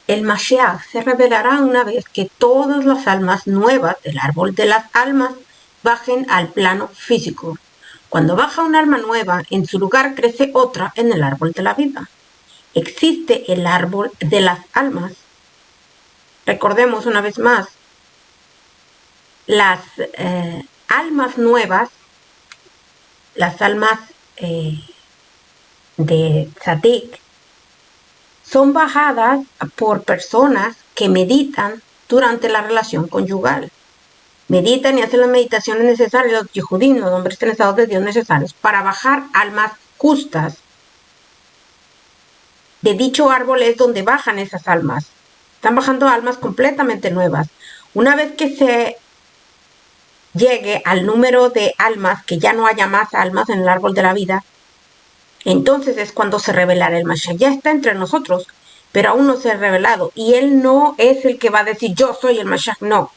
El Mashiach se revelará una vez que todas las almas nuevas del árbol de las almas bajen al plano físico. Cuando baja un alma nueva, en su lugar crece otra en el árbol de la vida. Existe el árbol de las almas. Recordemos una vez más, las almas nuevas, las almas de Tzadik, son bajadas por personas que meditan durante la relación conyugal. Meditan y hacen las meditaciones necesarias, los yehudim, los hombres en estado de Dios necesarios, para bajar almas justas. De dicho árbol es donde bajan esas almas. Están bajando almas completamente nuevas. Una vez que se llegue al número de almas, que ya no haya más almas en el árbol de la vida, entonces es cuando se revelará el Mashiach. Ya está entre nosotros, pero aún no se ha revelado. Y él no es el que va a decir, yo soy el Mashiach, no.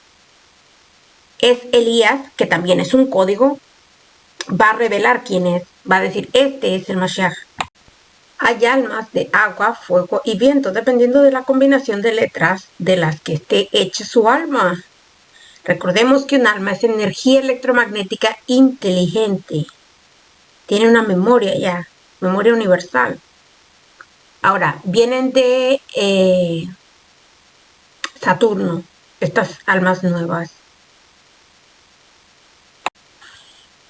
Es Elías, que también es un código, va a revelar quién es. Va a decir, este es el Mashiach. Hay almas de agua, fuego y viento, dependiendo de la combinación de letras de las que esté hecha su alma. Recordemos que un alma es energía electromagnética inteligente. Tiene una memoria ya, memoria universal. Ahora, vienen de Saturno, estas almas nuevas.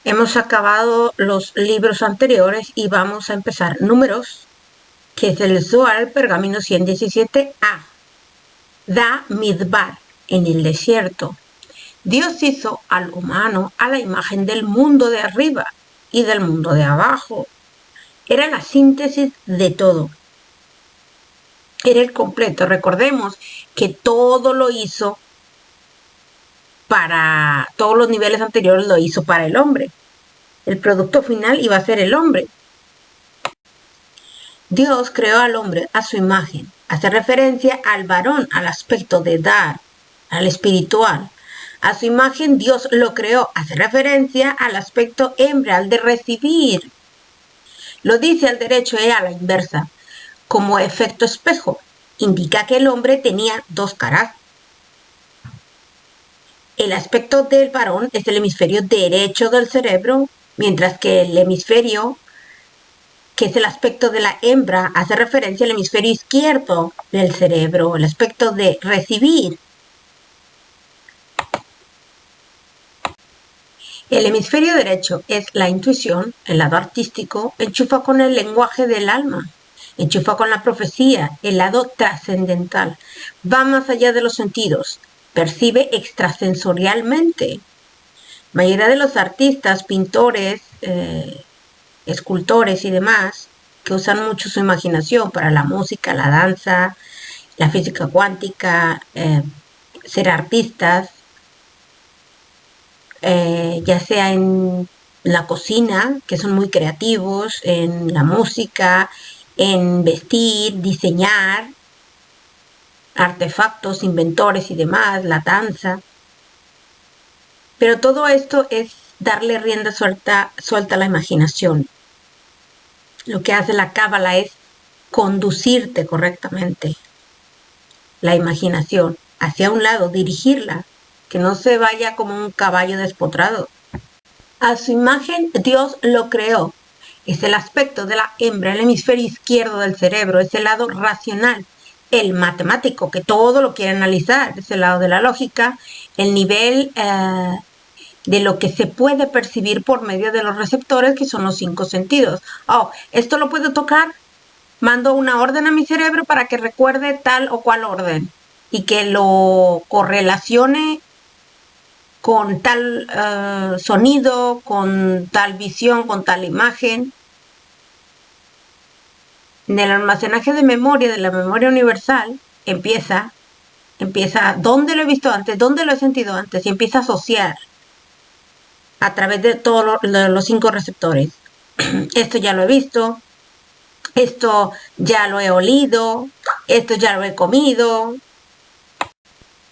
Hemos acabado los libros anteriores y vamos a empezar números, que es el Zohar, pergamino 117a. Da Midbar, en el desierto. Dios hizo al humano a la imagen del mundo de arriba y del mundo de abajo. Era la síntesis de todo. Era el completo. Recordemos que todo lo hizo para todos los niveles anteriores, lo hizo para el hombre. El producto final iba a ser el hombre. Dios creó al hombre a su imagen. Hace referencia al varón, al aspecto de dar, al espiritual. A su imagen Dios lo creó. Hace referencia al aspecto hembra, al de recibir. Lo dice al derecho y a la inversa. Como efecto espejo, indica que el hombre tenía dos caras. El aspecto del varón es el hemisferio derecho del cerebro, mientras que el hemisferio, que es el aspecto de la hembra, hace referencia al hemisferio izquierdo del cerebro, el aspecto de recibir. El hemisferio derecho es la intuición, el lado artístico, enchufa con el lenguaje del alma, enchufa con la profecía, el lado trascendental, va más allá de los sentidos, percibe extrasensorialmente. La mayoría de los artistas, pintores, escultores y demás, que usan mucho su imaginación para la música, la danza, la física cuántica, ser artistas, ya sea en la cocina, que son muy creativos, en la música, en vestir, diseñar, artefactos, inventores y demás, la danza. Pero todo esto es darle rienda suelta a la imaginación. Lo que hace la cábala es conducirte correctamente la imaginación hacia un lado, dirigirla, que no se vaya como un caballo despotrado. A su imagen Dios lo creó. Es el aspecto de la hembra, el hemisferio izquierdo del cerebro, es el lado racional, el matemático, que todo lo quiere analizar, es el lado de la lógica, el nivel de lo que se puede percibir por medio de los receptores, que son los 5 sentidos. Oh, esto lo puedo tocar, mando una orden a mi cerebro para que recuerde tal o cual orden y que lo correlacione con tal sonido, con tal visión, con tal imagen. En el almacenaje de memoria, de la memoria universal, empieza, ¿dónde lo he visto antes? ¿Dónde lo he sentido antes? Y empieza a asociar a través de todos los 5 receptores. Esto ya lo he visto, esto ya lo he olido, esto ya lo he comido.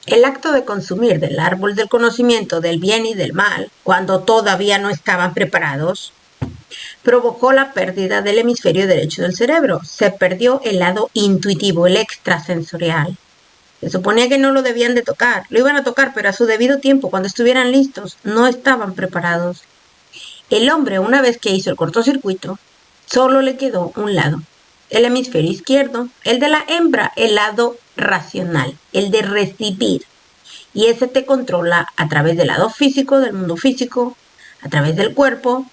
El acto de consumir del árbol del conocimiento del bien y del mal, cuando todavía no estaban preparados, provocó la pérdida del hemisferio derecho del cerebro. Se perdió el lado intuitivo, el extrasensorial. Se suponía que no lo debían de tocar. Lo iban a tocar, pero a su debido tiempo, cuando estuvieran listos. No estaban preparados. El hombre, una vez que hizo el cortocircuito, solo le quedó un lado. El hemisferio izquierdo, el de la hembra, el lado racional, el de recibir. Y ese te controla a través del lado físico, del mundo físico, a través del cuerpo.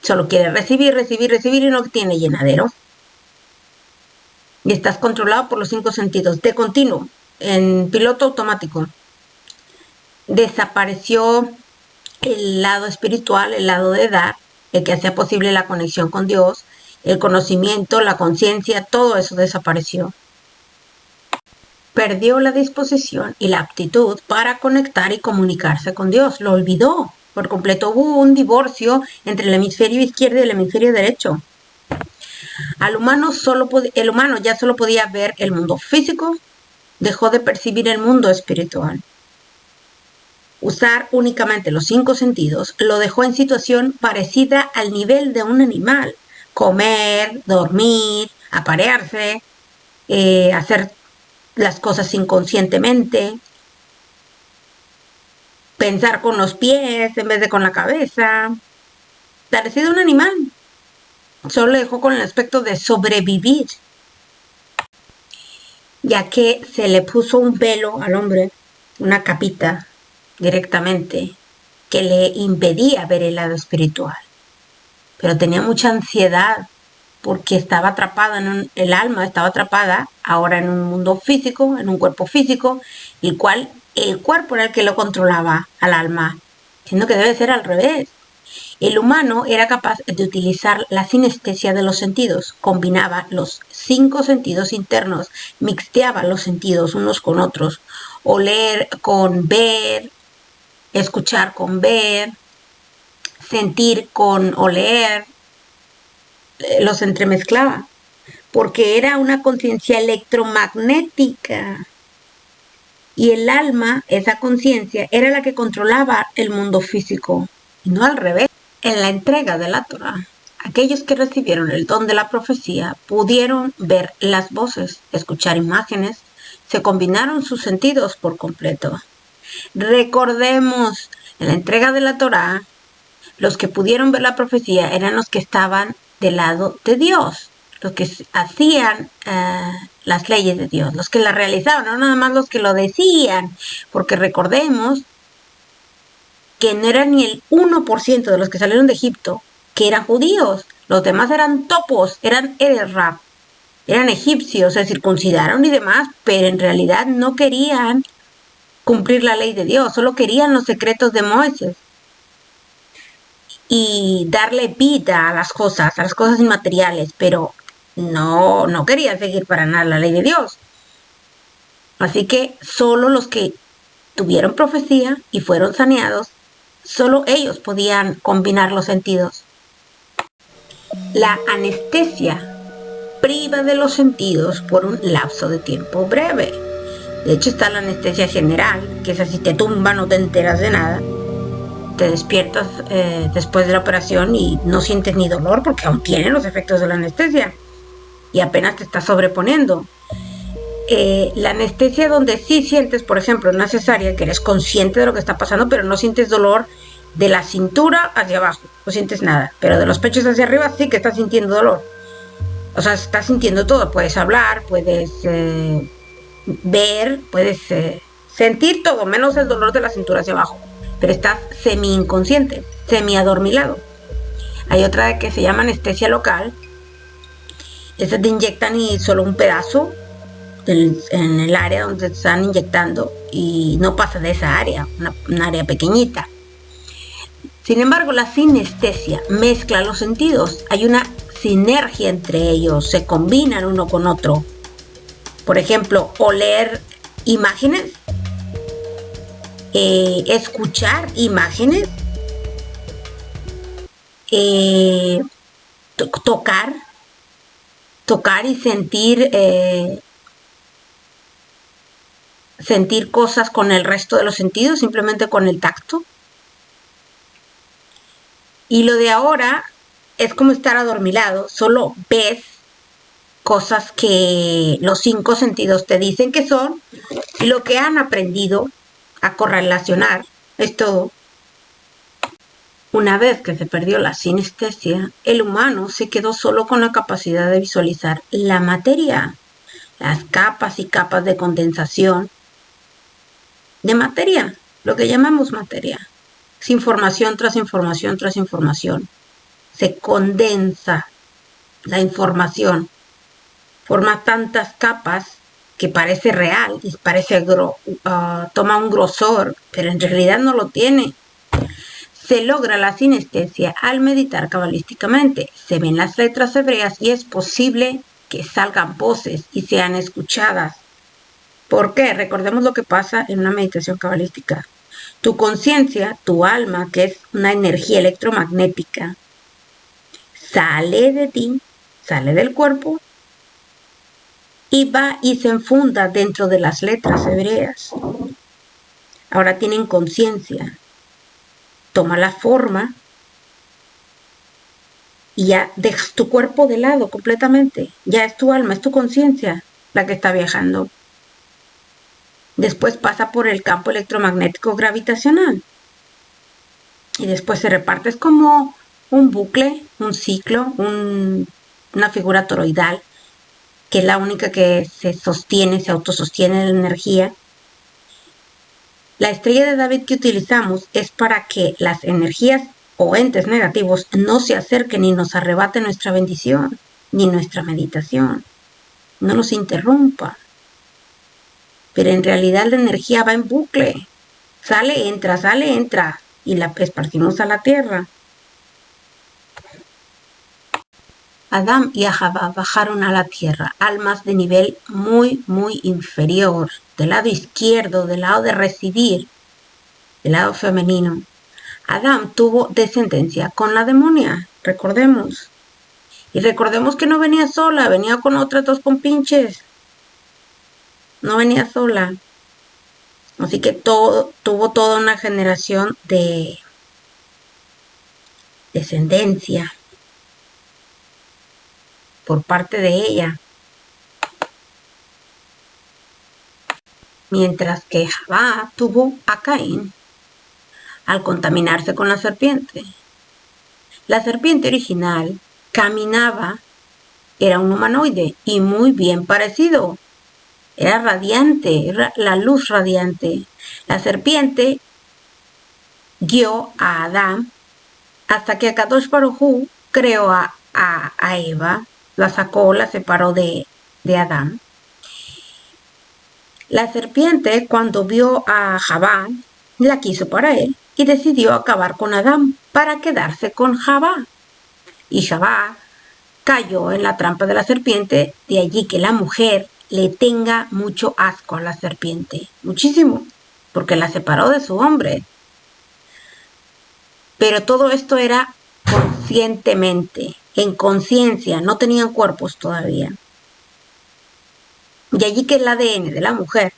Solo quiere recibir, recibir, recibir y no tiene llenadero. Y estás controlado por los 5 sentidos, de continuo, en piloto automático. Desapareció el lado espiritual, el lado de dar, el que hacía posible la conexión con Dios, el conocimiento, la conciencia, todo eso desapareció. Perdió la disposición y la aptitud para conectar y comunicarse con Dios. Lo olvidó por completo. Hubo un divorcio entre el hemisferio izquierdo y el hemisferio derecho. El humano ya solo podía ver el mundo físico, dejó de percibir el mundo espiritual. Usar únicamente los 5 sentidos lo dejó en situación parecida al nivel de un animal. Comer, dormir, aparearse, hacer las cosas inconscientemente, pensar con los pies en vez de con la cabeza. Parecido a un animal. Solo lo dejó con el aspecto de sobrevivir, ya que se le puso un velo al hombre, una capita directamente, que le impedía ver el lado espiritual. Pero tenía mucha ansiedad porque estaba atrapada el alma estaba atrapada ahora en un mundo físico, en un cuerpo físico, el cual el cuerpo era el que lo controlaba al alma, siendo que debe ser al revés. El humano era capaz de utilizar la sinestesia de los sentidos, combinaba los 5 sentidos internos, mixteaba los sentidos unos con otros, oler con ver, escuchar con ver, sentir con oler, los entremezclaba, porque era una conciencia electromagnética. Y el alma, esa conciencia, era la que controlaba el mundo físico, y no al revés. En la entrega de la Torá, aquellos que recibieron el don de la profecía pudieron ver las voces, escuchar imágenes, se combinaron sus sentidos por completo. Recordemos, en la entrega de la Torá, los que pudieron ver la profecía eran los que estaban del lado de Dios, los que hacían las leyes de Dios, los que las realizaban, no nada más los que lo decían, porque recordemos que no era ni el 1% de los que salieron de Egipto que eran judíos, los demás eran topos, eran Ederrab, eran egipcios, se circuncidaron y demás, pero en realidad no querían cumplir la ley de Dios, solo querían los secretos de Moisés y darle vida a las cosas inmateriales, pero no querían seguir para nada la ley de Dios. Así que solo los que tuvieron profecía y fueron saneados, solo ellos podían combinar los sentidos. La anestesia priva de los sentidos por un lapso de tiempo breve. De hecho está la anestesia general, que es así, te tumba, no te enteras de nada. Te despiertas después de la operación y no sientes ni dolor porque aún tiene los efectos de la anestesia y apenas te estás sobreponiendo. La anestesia donde sí sientes, por ejemplo, una cesárea, que eres consciente de lo que está pasando, pero no sientes dolor de la cintura hacia abajo, no sientes nada, pero de los pechos hacia arriba sí que estás sintiendo dolor. O sea, estás sintiendo todo, puedes hablar, puedes ver, puedes sentir todo, menos el dolor de la cintura hacia abajo, pero estás semi inconsciente, semi adormilado. Hay otra que se llama anestesia local. Esa te inyectan y solo un pedazo en el área donde te están inyectando y no pasa de esa área, una área pequeñita. Sin embargo, la sinestesia mezcla los sentidos, hay una sinergia entre ellos, se combinan uno con otro. Por ejemplo, oler imágenes, escuchar imágenes, tocar y sentir cosas con el resto de los sentidos, simplemente con el tacto. Y lo de ahora es como estar adormilado, solo ves cosas que los 5 sentidos te dicen que son, y lo que han aprendido a correlacionar es todo. Una vez que se perdió la sinestesia, el humano se quedó solo con la capacidad de visualizar la materia, las capas y capas de condensación de materia, lo que llamamos materia. Es información tras información tras información. Se condensa la información, forma tantas capas que parece real y parece toma un grosor, pero en realidad no lo tiene. Se logra la sinestesia al meditar cabalísticamente. Se ven las letras hebreas y es posible que salgan voces y sean escuchadas. ¿Por qué? Recordemos lo que pasa en una meditación cabalística. Tu conciencia, tu alma, que es una energía electromagnética, sale de ti, sale del cuerpo y va y se enfunda dentro de las letras hebreas. Ahora tienen conciencia. Toma la forma y ya dejas tu cuerpo de lado completamente. Ya es tu alma, es tu conciencia la que está viajando. Después pasa por el campo electromagnético gravitacional. Y después se reparte. Es como un bucle, un ciclo, una figura toroidal, que es la única que se sostiene, se autosostiene en la energía. La estrella de David que utilizamos es para que las energías o entes negativos no se acerquen y nos arrebaten nuestra bendición, ni nuestra meditación. No nos interrumpa. Pero en realidad la energía va en bucle. Sale, entra, y la esparcimos a la tierra. Adán y Jabá bajaron a la tierra, almas de nivel muy, muy inferior, del lado izquierdo, del lado de recibir, del lado femenino. Adán tuvo descendencia con la demonia, recordemos. Y recordemos que no venía sola, venía con otras 2 compinches. No venía sola. Así que tuvo toda una generación de descendencia por parte de ella. Mientras que Jabá tuvo a Caín al contaminarse con la serpiente. La serpiente original caminaba, era un humanoide y muy bien parecido. Era radiante, era la luz radiante. La serpiente guió a Adán hasta que Akadosh Baruj Hu creó a Eva, la sacó, la separó de Adán. La serpiente, cuando vio a Jabá, la quiso para él y decidió acabar con Adán para quedarse con Jabá. Y Jabá cayó en la trampa de la serpiente, de allí que la mujer le tenga mucho asco a la serpiente, muchísimo, porque la separó de su hombre. Pero todo esto era conscientemente, en conciencia, no tenían cuerpos todavía. De allí que el ADN de la mujer,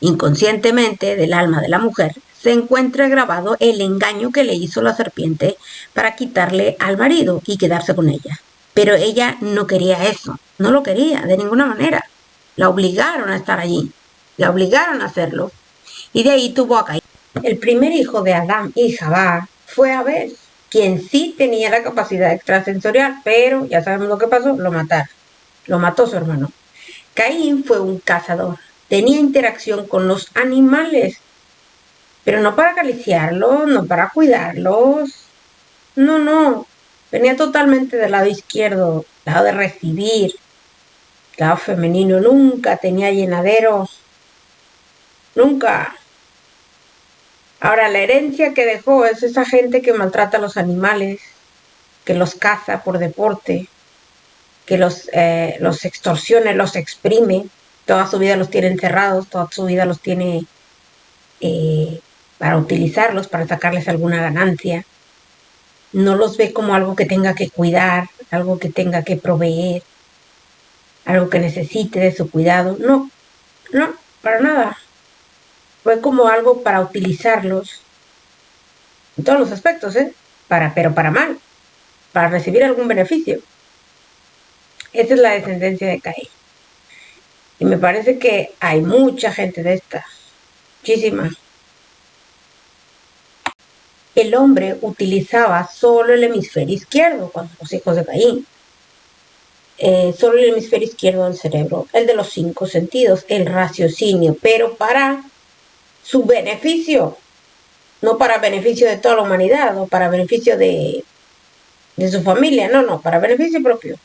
inconscientemente del alma de la mujer, se encuentra grabado el engaño que le hizo la serpiente para quitarle al marido y quedarse con ella. Pero ella no quería eso, no lo quería de ninguna manera. La obligaron a estar allí, la obligaron a hacerlo. Y de ahí tuvo a Caín. El primer hijo de Adán y Jabá fue Abel, quien sí tenía la capacidad extrasensorial, pero ya sabemos lo que pasó, lo mataron. Lo mató su hermano. Caín fue un cazador, tenía interacción con los animales, pero no para acariciarlos, no para cuidarlos. No, venía totalmente del lado izquierdo, lado de recibir, lado femenino. Nunca tenía llenaderos, nunca. Ahora, la herencia que dejó es esa gente que maltrata a los animales, que los caza por deporte, que los extorsiona, los exprime, toda su vida los tiene encerrados, toda su vida los tiene para utilizarlos, para sacarles alguna ganancia. No los ve como algo que tenga que cuidar, algo que tenga que proveer, algo que necesite de su cuidado. No, para nada. Fue como algo para utilizarlos en todos los aspectos, pero para mal. para recibir algún beneficio. Esa es la descendencia de Caín. Y me parece que hay mucha gente de esta, muchísima. El hombre utilizaba solo el hemisferio izquierdo cuando los hijos de Caín. Solo el hemisferio izquierdo del cerebro, el de los 5 sentidos, el raciocinio, pero para su beneficio, no para beneficio de toda la humanidad o para beneficio de su familia, no, para beneficio propio.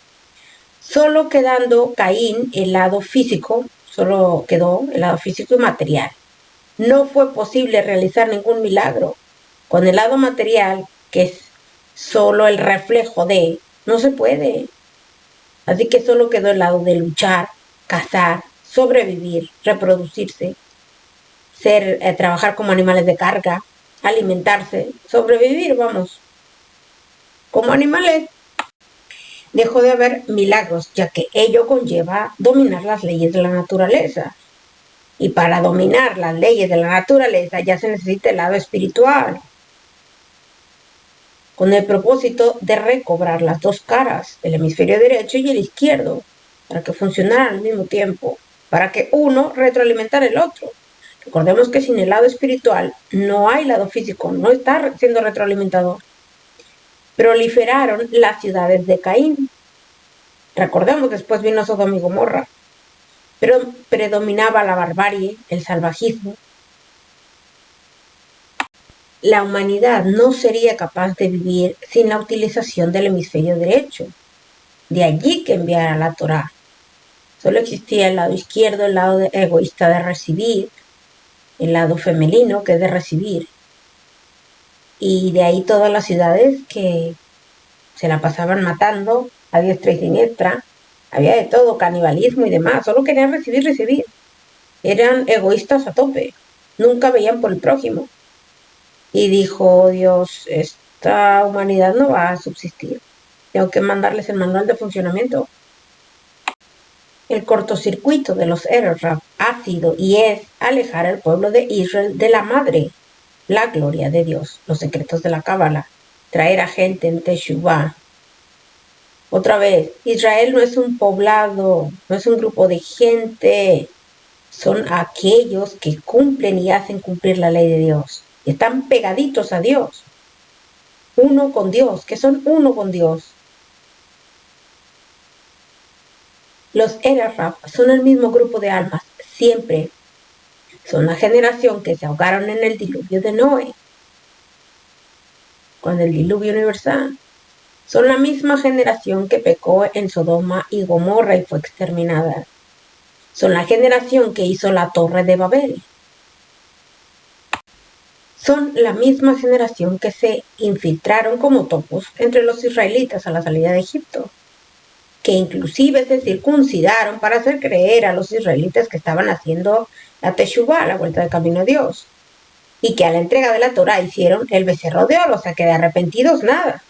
Solo quedando Caín el lado físico, solo quedó el lado físico y material. No fue posible realizar ningún milagro con el lado material, que es solo el reflejo de, no se puede. Así que solo quedó el lado de luchar, cazar, sobrevivir, reproducirse, trabajar como animales de carga, alimentarse, sobrevivir, vamos, como animales. Dejó de haber milagros, ya que ello conlleva dominar las leyes de la naturaleza. Y para dominar las leyes de la naturaleza ya se necesita el lado espiritual, con el propósito de recobrar las dos caras, el hemisferio derecho y el izquierdo, para que funcionaran al mismo tiempo, para que uno retroalimentara el otro. Recordemos que sin el lado espiritual no hay lado físico, no está siendo retroalimentador. Proliferaron las ciudades de Caín. Recordemos, después vino Sodoma y Gomorra. Pero predominaba la barbarie, el salvajismo. La humanidad no sería capaz de vivir sin la utilización del hemisferio derecho. De allí que enviara la Torá. Solo existía el lado izquierdo, el lado egoísta de recibir, el lado femenino que es de recibir. Y de ahí todas las ciudades que se la pasaban matando a diestra y siniestra. Había de todo, canibalismo y demás. Solo querían recibir. Eran egoístas a tope. Nunca veían por el prójimo. Y dijo Dios, esta humanidad no va a subsistir. Tengo que mandarles el manual de funcionamiento. El cortocircuito de los Error ha sido y es alejar al pueblo de Israel de la madre, la gloria de Dios, los secretos de la Cábala, traer a gente en Teshuvah. Otra vez, Israel no es un poblado, no es un grupo de gente, son aquellos que cumplen y hacen cumplir la ley de Dios. Están pegaditos a Dios, uno con Dios, que son uno con Dios. Los Erarab son el mismo grupo de almas, siempre. Son la generación que se ahogaron en el diluvio de Noé, con el diluvio universal. Son la misma generación que pecó en Sodoma y Gomorra y fue exterminada. Son la generación que hizo la Torre de Babel. Son la misma generación que se infiltraron como topos entre los israelitas a la salida de Egipto, que inclusive se circuncidaron para hacer creer a los israelitas que estaban haciendo la Teshuvah, la vuelta del camino a Dios, y que a la entrega de la Torah hicieron el becerro de oro, o sea que de arrepentidos nada.